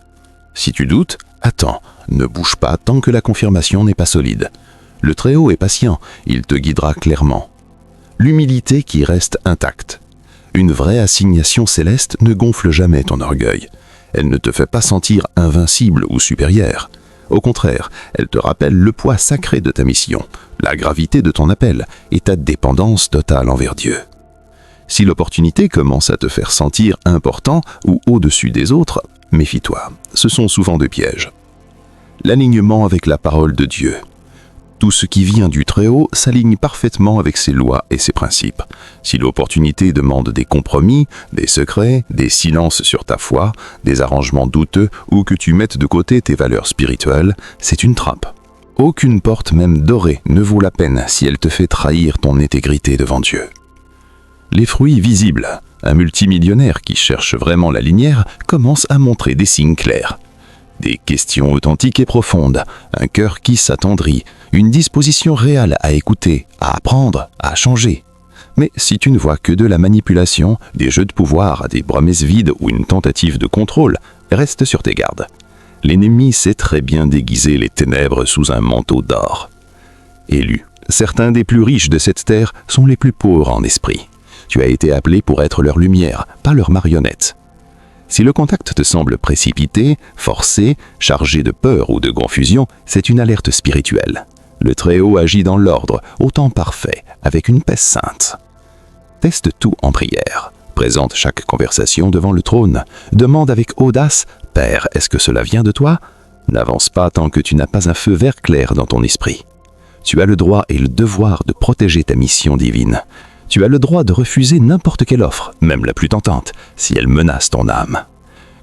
Speaker 4: Si tu doutes, attends, ne bouge pas tant que la confirmation n'est pas solide. Le Très-Haut est patient, il te guidera clairement. L'humilité qui reste intacte. Une vraie assignation céleste ne gonfle jamais ton orgueil. Elle ne te fait pas sentir invincible ou supérieur. Au contraire, elle te rappelle le poids sacré de ta mission, la gravité de ton appel et ta dépendance totale envers Dieu. Si l'opportunité commence à te faire sentir important ou au-dessus des autres, méfie-toi, ce sont souvent des pièges. L'alignement avec la parole de Dieu. Tout ce qui vient du Très-Haut s'aligne parfaitement avec ses lois et ses principes. Si l'opportunité demande des compromis, des secrets, des silences sur ta foi, des arrangements douteux ou que tu mettes de côté tes valeurs spirituelles, c'est une trappe. Aucune porte, même dorée, ne vaut la peine si elle te fait trahir ton intégrité devant Dieu. Les fruits visibles. Un multimillionnaire qui cherche vraiment la lumière commence à montrer des signes clairs. Des questions authentiques et profondes, un cœur qui s'attendrit, une disposition réelle à écouter, à apprendre, à changer. Mais si tu ne vois que de la manipulation, des jeux de pouvoir, des promesses vides ou une tentative de contrôle, reste sur tes gardes. L'ennemi sait très bien déguiser les ténèbres sous un manteau d'or. Élu, certains des plus riches de cette terre sont les plus pauvres en esprit. Tu as été appelé pour être leur lumière, pas leur marionnette. Si le contact te semble précipité, forcé, chargé de peur ou de confusion, c'est une alerte spirituelle. Le Très-Haut agit dans l'ordre, au temps parfait, avec une paix sainte. Teste tout en prière. Présente chaque conversation devant le trône. Demande avec audace « Père, est-ce que cela vient de toi ?» N'avance pas tant que tu n'as pas un feu vert clair dans ton esprit. Tu as le droit et le devoir de protéger ta mission divine. Tu as le droit de refuser n'importe quelle offre, même la plus tentante, si elle menace ton âme.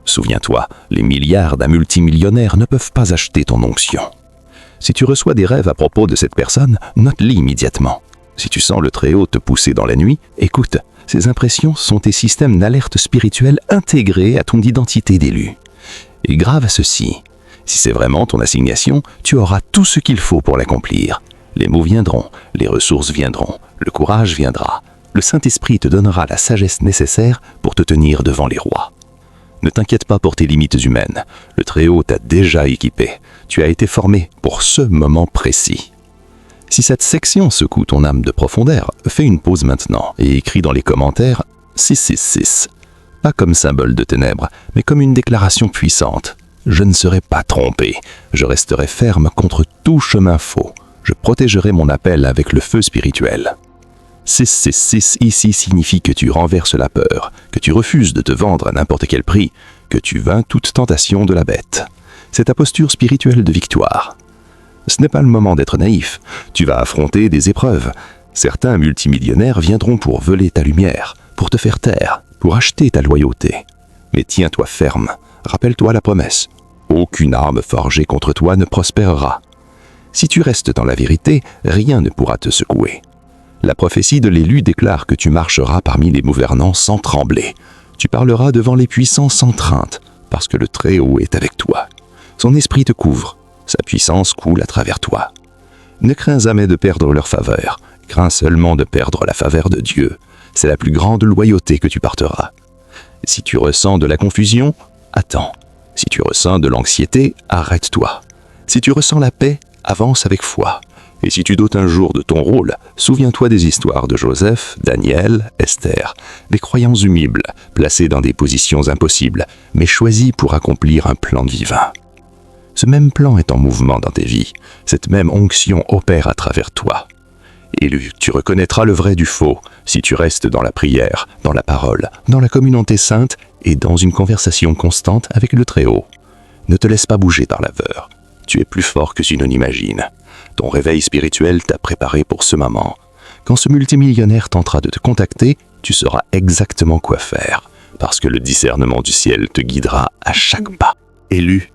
Speaker 4: Souviens-toi, les milliards d'un multimillionnaire ne peuvent pas acheter ton onction. Si tu reçois des rêves à propos de cette personne, note-les immédiatement. Si tu sens le Très-Haut te pousser dans la nuit, écoute, ces impressions sont tes systèmes d'alerte spirituelle intégrés à ton identité d'élu. Et grave à ceci, si c'est vraiment ton assignation, tu auras tout ce qu'il faut pour l'accomplir. Les mots viendront, les ressources viendront, le courage viendra. Le Saint-Esprit te donnera la sagesse nécessaire pour te tenir devant les rois. Ne t'inquiète pas pour tes limites humaines. Le Très-Haut t'a déjà équipé. Tu as été formé pour ce moment précis. Si cette section secoue ton âme de profondeur, fais une pause maintenant et écris dans les commentaires 666. Pas comme symbole de ténèbres, mais comme une déclaration puissante. Je ne serai pas trompé. Je resterai ferme contre tout chemin faux. Je protégerai mon appel avec le feu spirituel. 666 ici signifie que tu renverses la peur, que tu refuses de te vendre à n'importe quel prix, que tu vains toute tentation de la bête. C'est ta posture spirituelle de victoire. Ce n'est pas le moment d'être naïf. Tu vas affronter des épreuves. Certains multimillionnaires viendront pour voler ta lumière,
Speaker 2: pour te faire taire, pour acheter ta loyauté. Mais tiens-toi ferme, rappelle-toi la promesse. Aucune arme forgée contre toi ne prospérera. Si tu restes dans la vérité, rien ne pourra te secouer. La prophétie de l'élu déclare que tu marcheras parmi les gouvernants sans trembler. Tu parleras devant les puissants sans crainte, parce que le Très-Haut est avec toi. Son esprit te couvre, sa puissance coule à travers toi. Ne crains jamais de perdre leur faveur, crains seulement de perdre la faveur de Dieu. C'est la plus grande loyauté que tu porteras. Si tu ressens de la confusion, attends. Si tu ressens de l'anxiété, arrête-toi. Si tu ressens la paix, avance avec foi. Et si tu doutes un jour de ton rôle, souviens-toi des histoires de Joseph, Daniel, Esther, des croyants humibles, placés dans des positions impossibles, mais choisis pour accomplir un plan divin. Ce même plan est en mouvement dans tes vies, cette même onction opère à travers toi. Élu, tu reconnaîtras le vrai du faux si tu restes dans la prière, dans la parole, dans la communauté sainte et dans une conversation constante avec le Très-Haut. Ne te laisse pas bouger par l'aveur. Tu es plus fort que tu ne l'imagines. Ton réveil spirituel t'a préparé pour ce moment. Quand ce multimillionnaire tentera de te contacter, tu sauras exactement quoi faire, parce que le discernement du ciel te guidera à chaque pas.
Speaker 3: Élu,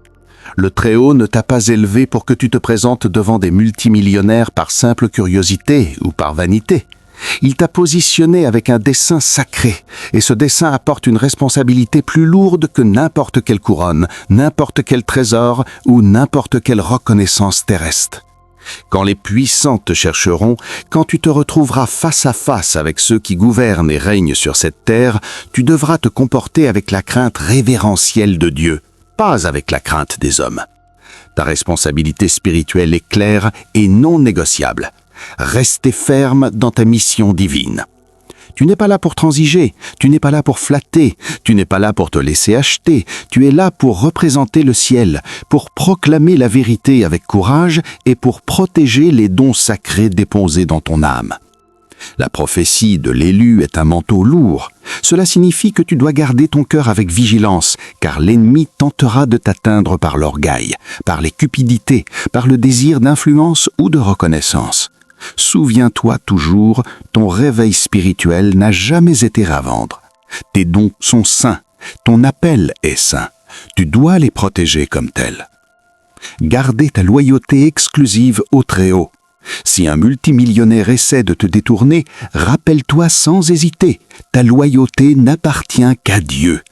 Speaker 3: le Très-Haut ne t'a pas élevé pour que tu te présentes devant des multimillionnaires par simple curiosité ou par vanité. Il t'a positionné avec un dessein sacré, et ce dessein apporte une responsabilité plus lourde que n'importe quelle couronne, n'importe quel trésor ou n'importe quelle reconnaissance terrestre. Quand les puissants te chercheront, quand tu te retrouveras face à face avec ceux qui gouvernent et règnent sur cette terre, tu devras te comporter avec la crainte révérentielle de Dieu, pas avec la crainte des hommes. Ta responsabilité spirituelle est claire et non négociable. Restez ferme dans ta mission divine. Tu n'es pas là pour transiger, tu n'es pas là pour flatter, tu n'es pas là pour te laisser acheter, tu es là pour représenter le ciel, pour proclamer la vérité avec courage et pour protéger les dons sacrés déposés dans ton âme. La prophétie de l'élu est un manteau lourd. Cela signifie que tu dois garder ton cœur avec vigilance, car l'ennemi tentera de t'atteindre par l'orgueil, par les cupidités, par le désir d'influence ou de reconnaissance. Souviens-toi toujours, ton réveil spirituel n'a jamais été à vendre. Tes dons sont saints, ton appel est saint. Tu dois les protéger comme tels. Gardez ta loyauté exclusive au Très-Haut. Si un multimillionnaire essaie de te détourner, rappelle-toi sans hésiter, ta loyauté n'appartient qu'à Dieu.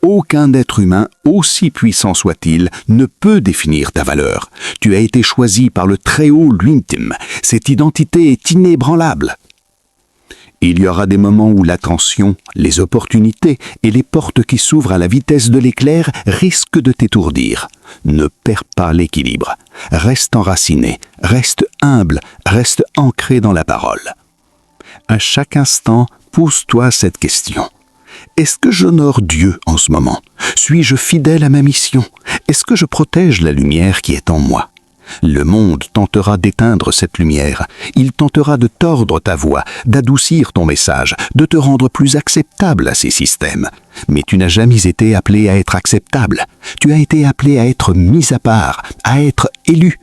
Speaker 3: Aucun être humain, aussi puissant soit-il, ne peut définir ta valeur. Tu as été choisi par le Très-Haut lui-même. Cette identité est inébranlable. Il y aura des moments où l'attention, les opportunités et les portes qui s'ouvrent à la vitesse de l'éclair risquent de t'étourdir. Ne perds pas l'équilibre. Reste enraciné, reste humble, reste ancré dans la parole. À chaque instant, pose-toi cette question. Est-ce que j'honore Dieu en ce moment? Suis-je fidèle à ma mission? Est-ce que je protège la lumière qui est en moi? Le monde tentera d'éteindre cette lumière. Il tentera de tordre ta voix, d'adoucir ton message, de te rendre plus acceptable à ces systèmes. Mais tu n'as jamais été appelé à être acceptable. Tu as été appelé à être mis à part, à être élu.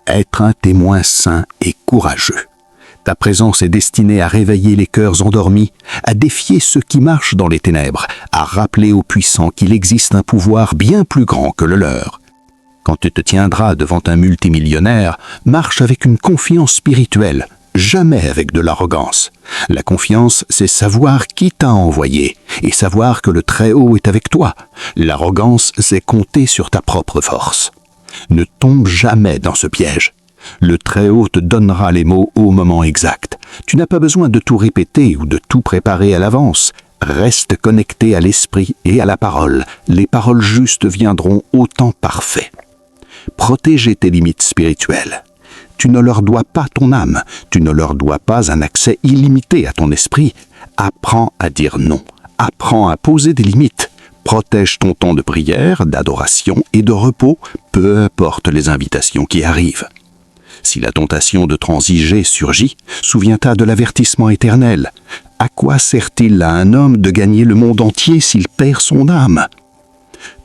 Speaker 3: Être un témoin saint et courageux. Ta présence est destinée à réveiller les cœurs endormis, à défier ceux qui marchent dans les ténèbres, à rappeler aux puissants qu'il existe un pouvoir bien plus grand que le leur. Quand tu te tiendras devant un multimillionnaire, marche avec une confiance spirituelle, jamais avec de l'arrogance. La confiance, c'est savoir qui t'a envoyé et savoir que le Très-Haut est avec toi. L'arrogance, c'est compter sur ta propre force. Ne tombe jamais dans ce piège. Le Très-Haut te donnera les mots au moment exact. Tu n'as pas besoin de tout répéter ou de tout préparer à l'avance. Reste connecté à l'esprit et à la parole. Les paroles justes viendront au temps parfait. Protégez tes limites spirituelles. Tu ne leur dois pas ton âme. Tu ne leur dois pas un accès illimité à ton esprit. Apprends à dire non. Apprends à poser des limites. Protège ton temps de prière, d'adoration et de repos, peu importe les invitations qui arrivent. Si la tentation de transiger surgit, souviens-toi de l'avertissement éternel. À quoi sert-il à un homme de gagner le monde entier s'il perd son âme?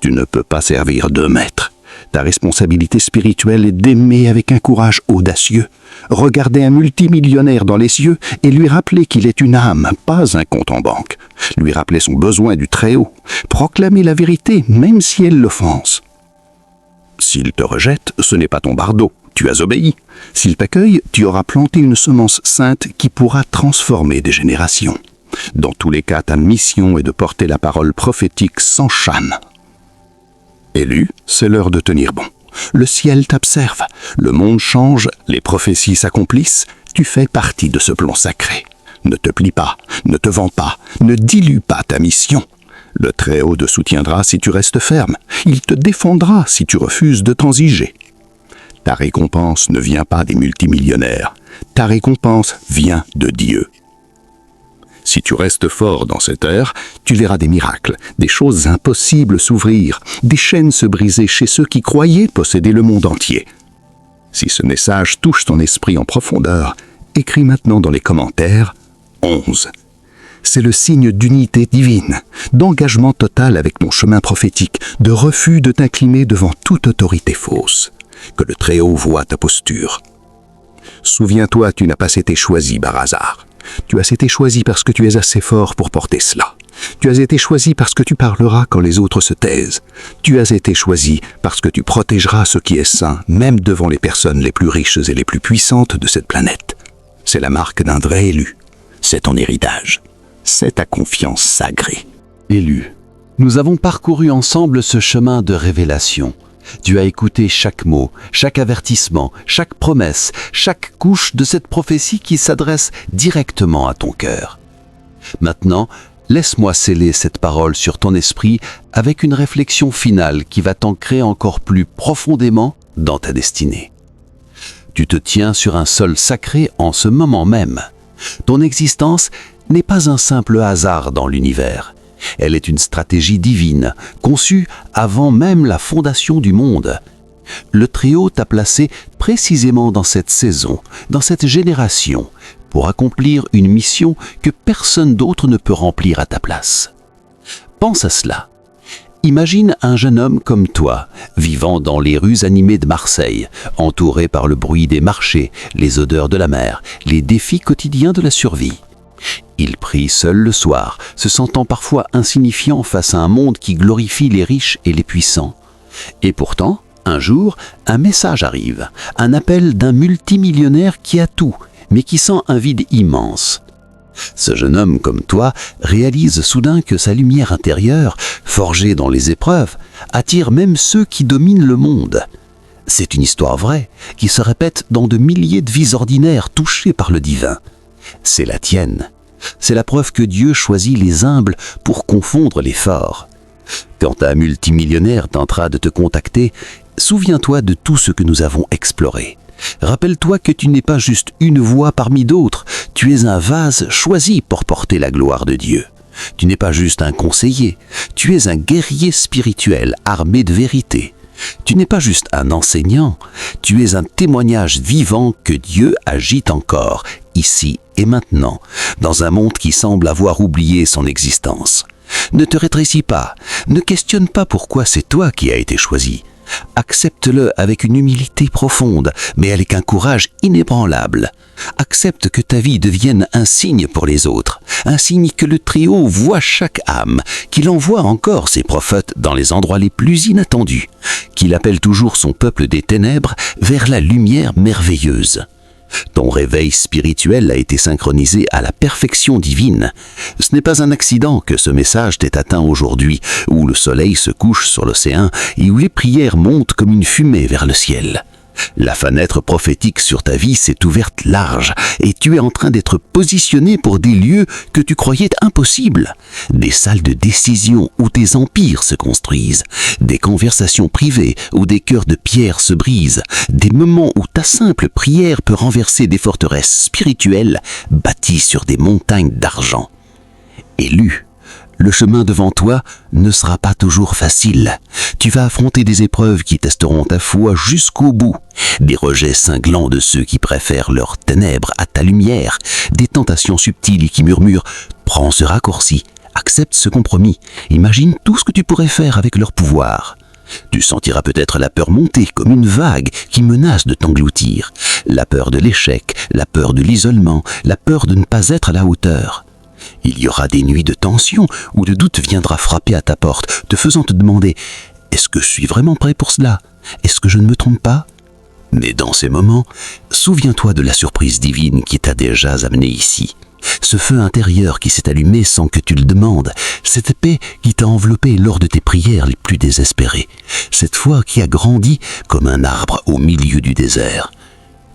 Speaker 3: Tu ne peux pas servir deux maîtres.
Speaker 2: Ta responsabilité spirituelle est d'aimer avec un courage audacieux, regarder un multimillionnaire dans les yeux et lui rappeler qu'il est une âme, pas un compte en banque. Lui rappeler son besoin du Très-Haut, proclamer la vérité même si elle l'offense. S'il te rejette, ce n'est pas ton bardeau, tu as obéi. S'il t'accueille, tu auras planté une semence sainte qui pourra transformer des générations. Dans tous les cas, ta mission est de porter la parole prophétique sans châne. Élu, c'est l'heure de tenir bon. Le ciel t'observe, le monde change, les prophéties s'accomplissent, tu fais partie de ce plan sacré. Ne te plie pas, ne te vends pas, ne dilue pas ta mission. Le Très-Haut te soutiendra si tu restes ferme, il te défendra si tu refuses de transiger. Ta récompense ne vient pas des multimillionnaires, ta récompense vient de Dieu. Si tu restes fort dans cette ère, tu verras des miracles, des choses impossibles s'ouvrir, des chaînes se briser chez ceux qui croyaient posséder le monde entier. Si ce message touche ton esprit en profondeur, écris maintenant dans les commentaires 11. C'est le signe d'unité divine, d'engagement total avec ton chemin prophétique, de refus de t'incliner devant toute autorité fausse. Que le Très-Haut voie ta posture. Souviens-toi, tu n'as pas été choisi par hasard. Tu as été choisi parce que tu es assez fort pour porter cela. Tu as été choisi parce que tu parleras quand les autres se taisent. Tu as été choisi parce que tu protégeras ce qui est saint, même devant les personnes les plus riches et les plus puissantes de cette planète. C'est la marque d'un vrai élu. C'est ton héritage. C'est ta confiance sacrée.
Speaker 5: Élu, nous avons parcouru ensemble ce chemin de révélation. Tu as écouté chaque mot, chaque avertissement, chaque promesse, chaque couche de cette prophétie qui s'adresse directement à ton cœur. Maintenant, laisse-moi sceller cette parole sur ton esprit avec une réflexion finale qui va t'ancrer encore plus profondément dans ta destinée. Tu te tiens sur un sol sacré en ce moment même. Ton existence n'est pas un simple hasard dans l'univers. Elle est une stratégie divine, conçue avant même la fondation du monde. Le Très-Haut t'a placé précisément dans cette saison, dans cette génération, pour accomplir une mission que personne d'autre ne peut remplir à ta place. Pense à cela. Imagine un jeune homme comme toi, vivant dans les rues animées de Marseille, entouré par le bruit des marchés, les odeurs de la mer, les défis quotidiens de la survie. Il prie seul le soir, se sentant parfois insignifiant face à un monde qui glorifie les riches et les puissants. Et pourtant, un jour, un message arrive, un appel d'un multimillionnaire qui a tout, mais qui sent un vide immense. Ce jeune homme comme toi réalise soudain que sa lumière intérieure, forgée dans les épreuves, attire même ceux qui dominent le monde. C'est une histoire vraie, qui se répète dans de milliers de vies ordinaires touchées par le divin. C'est la tienne. C'est la preuve que Dieu choisit les humbles pour confondre les forts. Quand un multimillionnaire tentera de te contacter, souviens-toi de tout ce que nous avons exploré. Rappelle-toi que tu n'es pas juste une voix parmi d'autres, tu es un vase choisi pour porter la gloire de Dieu. Tu n'es pas juste un conseiller, tu es un guerrier spirituel armé de vérité. Tu n'es pas juste un enseignant, tu es un témoignage vivant que Dieu agit encore, ici et maintenant, dans un monde qui semble avoir oublié son existence. Ne te rétrécis pas, ne questionne pas pourquoi c'est toi qui as été choisi. Accepte-le avec une humilité profonde, mais avec un courage inébranlable. Accepte que ta vie devienne un signe pour les autres, un signe que le Très-Haut voit chaque âme, qu'il envoie encore ses prophètes dans les endroits les plus inattendus, qu'il appelle toujours son peuple des ténèbres vers la lumière merveilleuse. Ton réveil spirituel a été synchronisé à la perfection divine. Ce n'est pas un accident que ce message t'ait atteint aujourd'hui, où le soleil se couche sur l'océan et où les prières montent comme une fumée vers le ciel. La fenêtre prophétique sur ta vie s'est ouverte large et tu es en train d'être positionné pour des lieux que tu croyais impossibles. Des salles de décision où tes empires se construisent, des conversations privées où des cœurs de pierre se brisent, des moments où ta simple prière peut renverser des forteresses spirituelles bâties sur des montagnes d'argent. Élu, le chemin devant toi ne sera pas toujours facile. Tu vas affronter des épreuves qui testeront ta foi jusqu'au bout, des rejets cinglants de ceux qui préfèrent leurs ténèbres à ta lumière, des tentations subtiles qui murmurent « Prends ce raccourci, accepte ce compromis, imagine tout ce que tu pourrais faire avec leur pouvoir ».
Speaker 2: Tu sentiras peut-être la peur monter comme une vague qui menace de t'engloutir. La peur de l'échec, la peur de l'isolement, la peur de ne pas être à la hauteur. Il y aura des nuits de tension où le doute viendra frapper à ta porte, te faisant te demander « Est-ce que je suis vraiment prêt pour cela? Est-ce que je ne me trompe pas ?» Mais dans ces moments, souviens-toi de la surprise divine qui t'a déjà amené ici. Ce feu intérieur qui s'est allumé sans que tu le demandes, cette paix qui t'a enveloppé lors de tes prières les plus désespérées, cette foi qui a grandi comme un arbre au milieu du désert.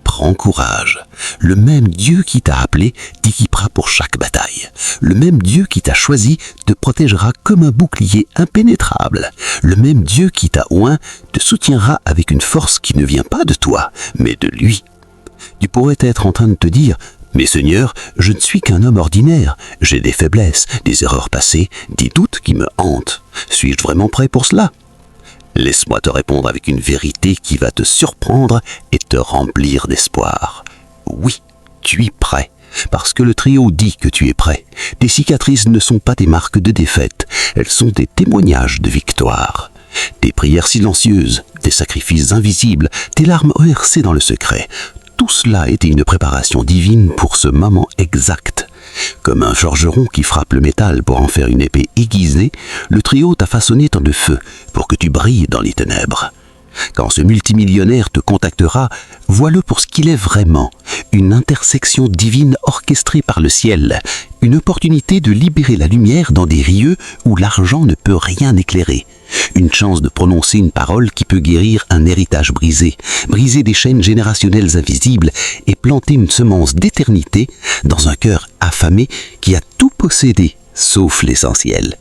Speaker 2: Prends courage. Le même Dieu qui t'a appelé t'équipera pour chaque bataille. Le même Dieu qui t'a choisi te protégera comme un bouclier impénétrable. Le même Dieu qui t'a oint te soutiendra avec une force qui ne vient pas de toi, mais de lui. Tu pourrais être en train de te dire « Mais Seigneur, je ne suis qu'un homme ordinaire. J'ai des faiblesses, des erreurs passées, des doutes qui me hantent. Suis-je vraiment prêt pour cela ?» Laisse-moi te répondre avec une vérité qui va te surprendre et te remplir d'espoir. Oui, tu es prêt, parce que le trio dit que tu es prêt. Tes cicatrices ne sont pas des marques de défaite, elles sont des témoignages de victoire. Tes prières silencieuses, tes sacrifices invisibles, tes larmes reversées dans le secret, tout cela était une préparation divine pour ce moment exact. Comme un forgeron qui frappe le métal pour en faire une épée aiguisée, le trio t'a façonné dans le feu pour que tu brilles dans les ténèbres. Quand ce multimillionnaire te contactera, vois-le pour ce qu'il est vraiment, une intersection divine orchestrée par le ciel, une opportunité de libérer la lumière dans des lieux où l'argent ne peut rien éclairer, une chance de prononcer une parole qui peut guérir un héritage brisé, briser des chaînes générationnelles invisibles et planter une semence d'éternité dans un cœur affamé qui a tout possédé, sauf l'essentiel.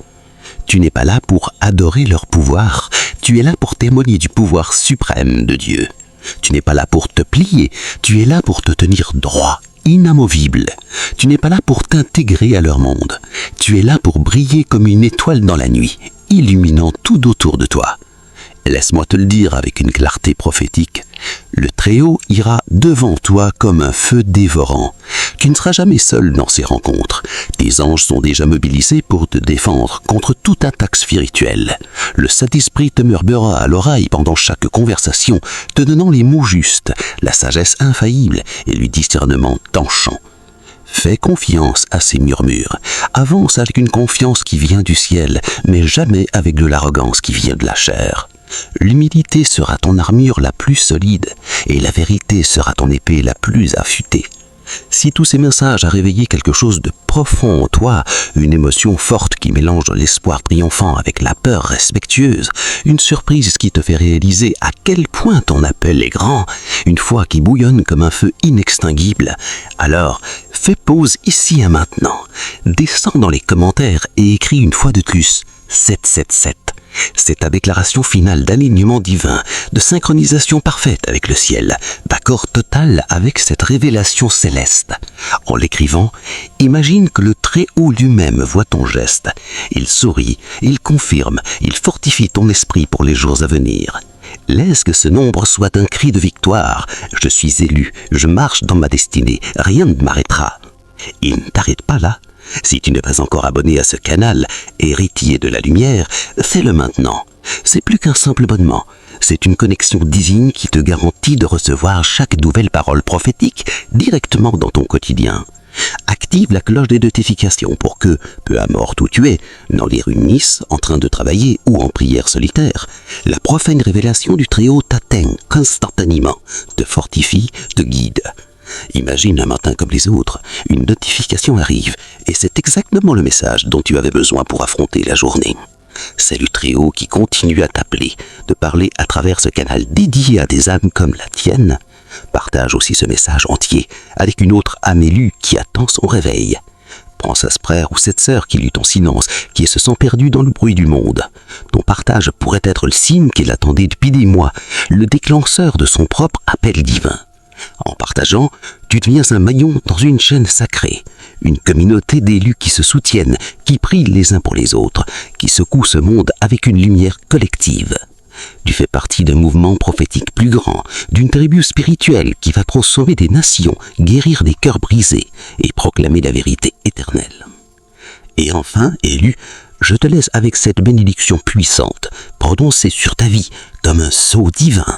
Speaker 2: Tu n'es pas là pour adorer leur pouvoir, tu es là pour témoigner du pouvoir suprême de Dieu. Tu n'es pas là pour te plier, tu es là pour te tenir droit, inamovible. Tu n'es pas là pour t'intégrer à leur monde, tu es là pour briller comme une étoile dans la nuit, illuminant tout autour de toi. Laisse-moi te le dire avec une clarté prophétique. Le Très-Haut ira devant toi comme un feu dévorant. Tu ne seras jamais seul dans ces rencontres. Tes anges sont déjà mobilisés pour te défendre contre toute attaque spirituelle. Le Saint-Esprit te murmurera à l'oreille pendant chaque conversation, te donnant les mots justes, la sagesse infaillible et le discernement tranchant. Fais confiance à ces murmures. Avance avec une confiance qui vient du ciel, mais jamais avec de l'arrogance qui vient de la chair. L'humilité sera ton armure la plus solide, et la vérité sera ton épée la plus affûtée. Si tous ces messages a réveillé quelque chose de profond en toi, une émotion forte qui mélange l'espoir triomphant avec la peur respectueuse, une surprise qui te fait réaliser à quel point ton appel est grand, une foi qui bouillonne comme un feu inextinguible, alors fais pause ici et maintenant, descends dans les commentaires et écris une fois de plus 777. C'est ta déclaration finale d'alignement divin, de synchronisation parfaite avec le ciel, d'accord total avec cette révélation céleste. En l'écrivant, imagine que le Très-Haut lui-même voit ton geste. Il sourit, il confirme, il fortifie ton esprit pour les jours à venir. Laisse que ce nombre soit un cri de victoire. Je suis élu, je marche dans ma destinée, rien ne m'arrêtera. Et ne t'arrête pas là. Si tu n'es pas encore abonné à ce canal, héritier de la lumière, fais-le maintenant. C'est plus qu'un simple abonnement. C'est une connexion divine qui te garantit de recevoir chaque nouvelle parole prophétique directement dans ton quotidien. Active la cloche des notifications pour que, peu importe où tu es, dans les rues de Nice, en train de travailler ou en prière solitaire, la profaine révélation du Très-Haut t'atteigne instantanément, te fortifie, te guide. Imagine un matin comme les autres, une notification arrive et c'est exactement le message dont tu avais besoin pour affronter la journée. C'est le Très-Haut qui continue à t'appeler, de parler à travers ce canal dédié à des âmes comme la tienne. Partage aussi ce message entier avec une autre âme élue qui attend son réveil. Prends ce frère ou cette sœur qui lut ton silence, qui se sent perdu dans le bruit du monde. Ton partage pourrait être le signe qu'il attendait depuis des mois, le déclencheur de son propre appel divin. En partageant, tu deviens un maillon dans une chaîne sacrée, une communauté d'élus qui se soutiennent, qui prient les uns pour les autres, qui secouent ce monde avec une lumière collective. Tu fais partie d'un mouvement prophétique plus grand, d'une tribu spirituelle qui va transformer des nations, guérir des cœurs brisés et proclamer la vérité éternelle. Et enfin, élu,
Speaker 6: je te laisse avec cette bénédiction puissante, prononcée sur ta vie comme un sceau divin.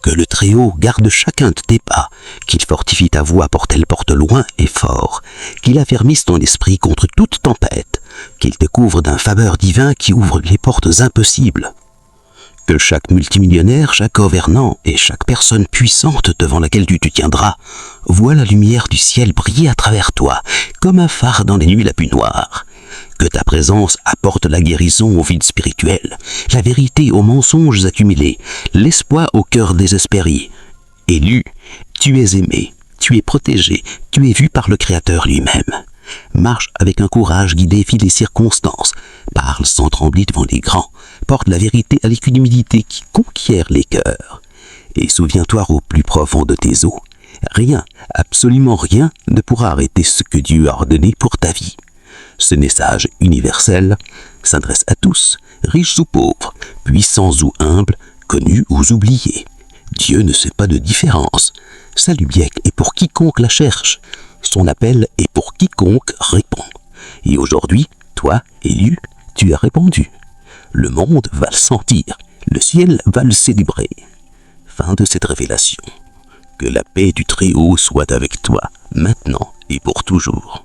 Speaker 6: Que le Très-Haut garde chacun de tes pas, qu'il fortifie ta voix pour qu'elle porte loin et fort, qu'il affermisse ton esprit contre toute tempête, qu'il te couvre d'un faveur divin qui ouvre les portes impossibles. Que chaque multimillionnaire, chaque gouvernant et chaque personne puissante devant laquelle tu te tiendras voit la lumière du ciel briller à travers toi, comme un phare dans les nuits la plus noires. Que ta présence apporte la guérison au vide spirituel, la vérité aux mensonges accumulés, l'espoir au cœur désespéré. Élu, tu es aimé, tu es protégé, tu es vu par le Créateur lui-même. Marche avec un courage qui défie les circonstances, parle sans trembler devant les grands, porte la vérité avec une humilité qui conquiert les cœurs. Et souviens-toi au plus profond de tes eaux, rien, absolument rien ne pourra arrêter ce que Dieu a ordonné pour ta vie. Ce message universel s'adresse à tous, riches ou pauvres, puissants ou humbles, connus ou oubliés. Dieu ne fait pas de différence. Sa lumière est pour quiconque la cherche. Son appel est pour quiconque répond. Et aujourd'hui, toi, élu, tu as répondu. Le monde va le sentir, le ciel va le célébrer. Fin de cette révélation. Que la paix du Très-Haut soit avec toi, maintenant et pour toujours.